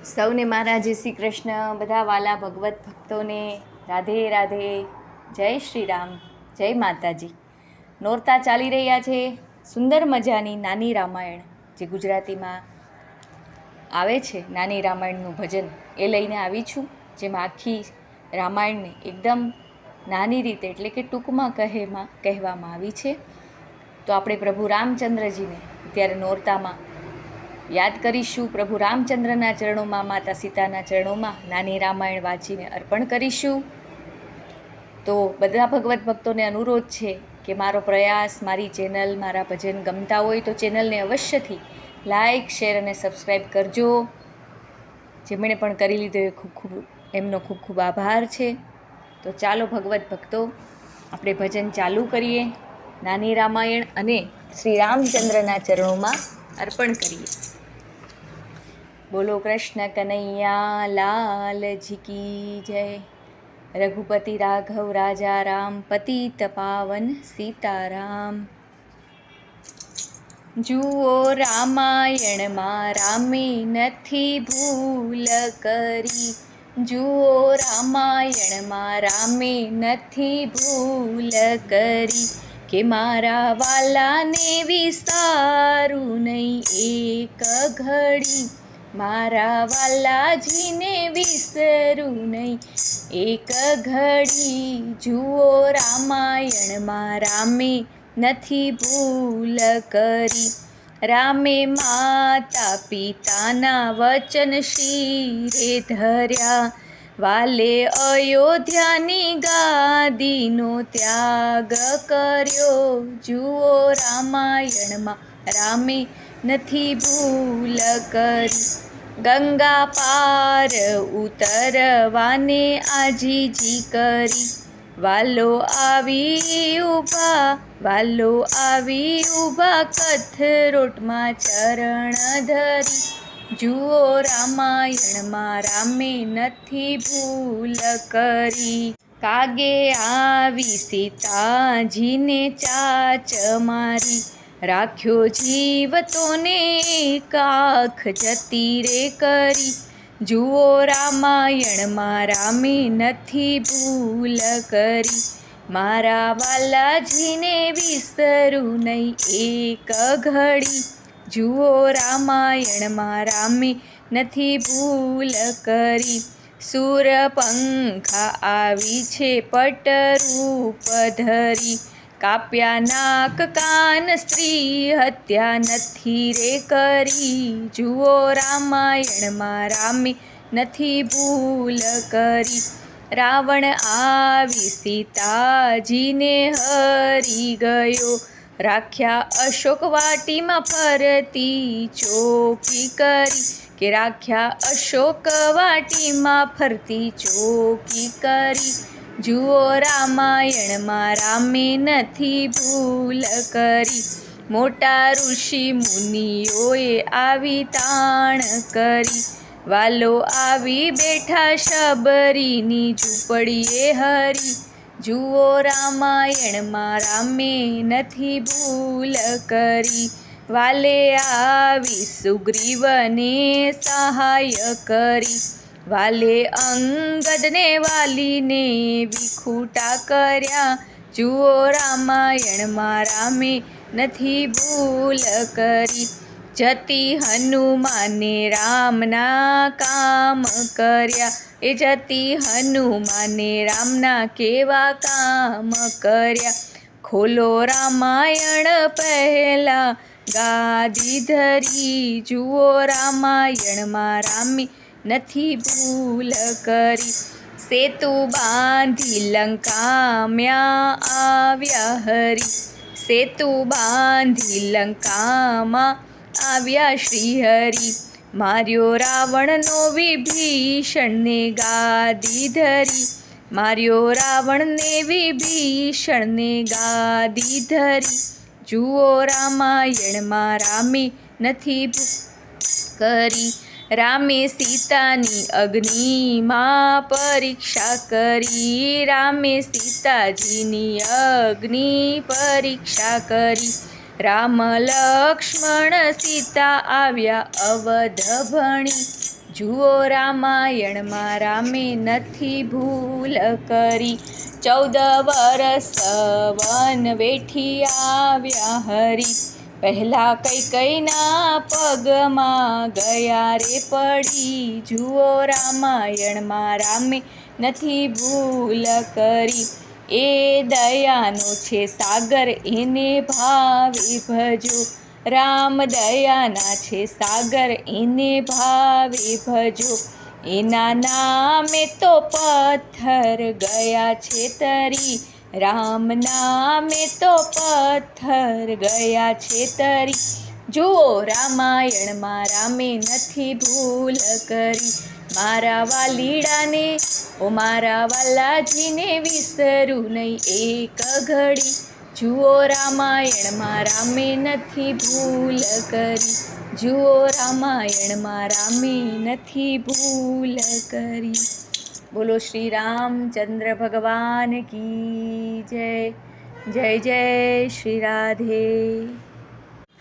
સૌને મારા જય શ્રી કૃષ્ણ, બધા વાલા ભગવત ભક્તોને રાધે રાધે, જય શ્રી રામ, જય માતાજી. નોરતા ચાલી રહ્યા છે. સુંદર મજાની નાની રામાયણ જે ગુજરાતીમાં આવે છે, નાની રામાયણનું ભજન એ લઈને આવી છું, જેમાં આખી રામાયણને એકદમ નાની રીતે એટલે કે ટૂંકમાં કહેવામાં આવી છે. તો આપણે પ્રભુ રામચંદ્રજીને અત્યારે નોરતામાં યાદ કરીશું. પ્રભુ રામચંદ્રના ચરણોમાં, માતા સીતાના ચરણોમાં નાની રામાયણ વાંચીને અર્પણ કરીશું. તો બધા ભગવત ભક્તોને અનુરોધ છે કે મારો પ્રયાસ, મારી ચેનલ, મારા ભજન ગમતા હોય તો ચેનલને અવશ્યથી લાઈક, શેર અને સબસ્ક્રાઈબ કરજો. જેમણે પણ કરી લીધો એમનો ખૂબ ખૂબ આભાર છે. તો ચાલો ભગવત ભક્તો, આપણે ભજન ચાલુ કરીએ. નાની રામાયણ અને શ્રી રામચંદ્રના ચરણોમાં અર્પણ કરીએ. બોલો કૃષ્ણ કનૈયા લાલજી કી જય. રઘુપતિ રાઘવ રાજા રામ, પતિત પાવન સીતારામ. જુઓ રામાયણમાં રામે નથી ભૂલ કરી. જુઓ રામાયણમાં રામે નથી ભૂલ કરી. કે મારા વાલાને વિસારું નહીં એક ઘડી. મારા વાલાજીને વિસરું નહીં એક ઘડી. જુઓ રામાયણમાં રામે નથી ભૂલ કરી. રામે માતા પિતાના વચન શિરે ધર્યા. વાલે અયોધ્યાની ગાદીનો ત્યાગ કર્યો. જુઓ રામાયણમાં રામે નથી ભૂલ કરી. ગંગા પાર ઉતરવાને આજીજી કરી. વાલો આવી ઊભા કથરોટમાં ચરણ ધરી. જુઓ રામાયણમાં રામે નથી ભૂલ કરી. કાગે આવી સીતાજીને ચાચ મારી. રાખ્યો જીવ તોને કાખ જતી રે કરી. જુઓ રામાયણમાં રામે નથી ભૂલ કરી. મારા વાલાજીને વિસરું નહીં એક ઘડી. જુઓ રામાયણમાં રામે નથી ભૂલ કરી. સૂરપંખા આવી છે પટ રૂપ ધરી. કાપ્યા નાક કાન સ્ત્રી હત્યા નથી રે કરી. જુઓ રામાયણમાં રામે નથી ભૂલ કરી. રાવણ આવી સીતાજીને હરી ગયો. રાખ્યા અશોક વાટીમાં ફરતી ચોકી કરી. કે રાખ્યા અશોક વાટીમાં ફરતી ચોકી કરી. જુઓ રામાયણમાં રામે નથી ભૂલ કરી. મોટા ઋષિ મુનિઓએ આવી તાણ કરી. વાલો આવી બેઠા શબરીની ઝૂંપડીએ હરી. જુઓ રામાયણમાં રામે નથી ભૂલ કરી. વાલે આવી સુગ્રીવને સહાય કરી. વાલે અંગદને વાલીને વિખૂટા કર્યા. જુઓ રામાયણમાં રામે નથી ભૂલ કરી. જતી હનુમાને રામના કામ કર્યા. એ જતી હનુમાને રામના કેવા કામ કર્યા. ખોલો રામાયણ પહેલા ગાદી ધરી. જુઓ રામાયણમાં રામે નથી ભૂલ કરી. સેતુ બાંધી લંકામાં આવ્યા હરી. સેતુ બાંધી લંકામાં આવ્યા શ્રી હરિ. માર્યો રાવણનો વિભીષણને ગાદી ધરી. માર્યો રાવણને વિભીષણને ગાદી ધરી. જુઓ રામાયણમાં રામે નથી કરી. રામે સીતાની અગ્નિમાં પરીક્ષા કરી. રામે સીતાજીની અગ્નિ પરીક્ષા કરી. રામ લક્ષ્મણ સીતા આવ્યા અવધ ભણી. જુઓ રામાયણમાં રામે નથી ભૂલ કરી. 14 વર્ષ વન વેઠી આવ્યા હરી. પહેલા કૈકેયીના પગમાં ગયા રે પડી. જુઓ રામાયણમાં રામે નથી ભૂલ કરી. એ દયાનો છે સાગર એને ભાવે ભજો. રામ દયાના છે સાગર એને ભાવે ભજો. એના નામે તો પથ્થર ગયા છે તરી. રામ નામે તો પથ્થર ગયા છે તરી. જુઓ રામાયણમાં રામે નથી ભૂલ કરી. મારા વાલીડાને ઓ મારા વાલાજીને વિસરું નહીં એક ઘડી. જુઓ રામાયણમાં રામે નથી ભૂલ કરી. જુઓ રામાયણમાં રામે નથી ભૂલ કરી. બોલો શ્રી રામચંદ્ર ભગવાન કી જય. જય જય શ્રી રાધે.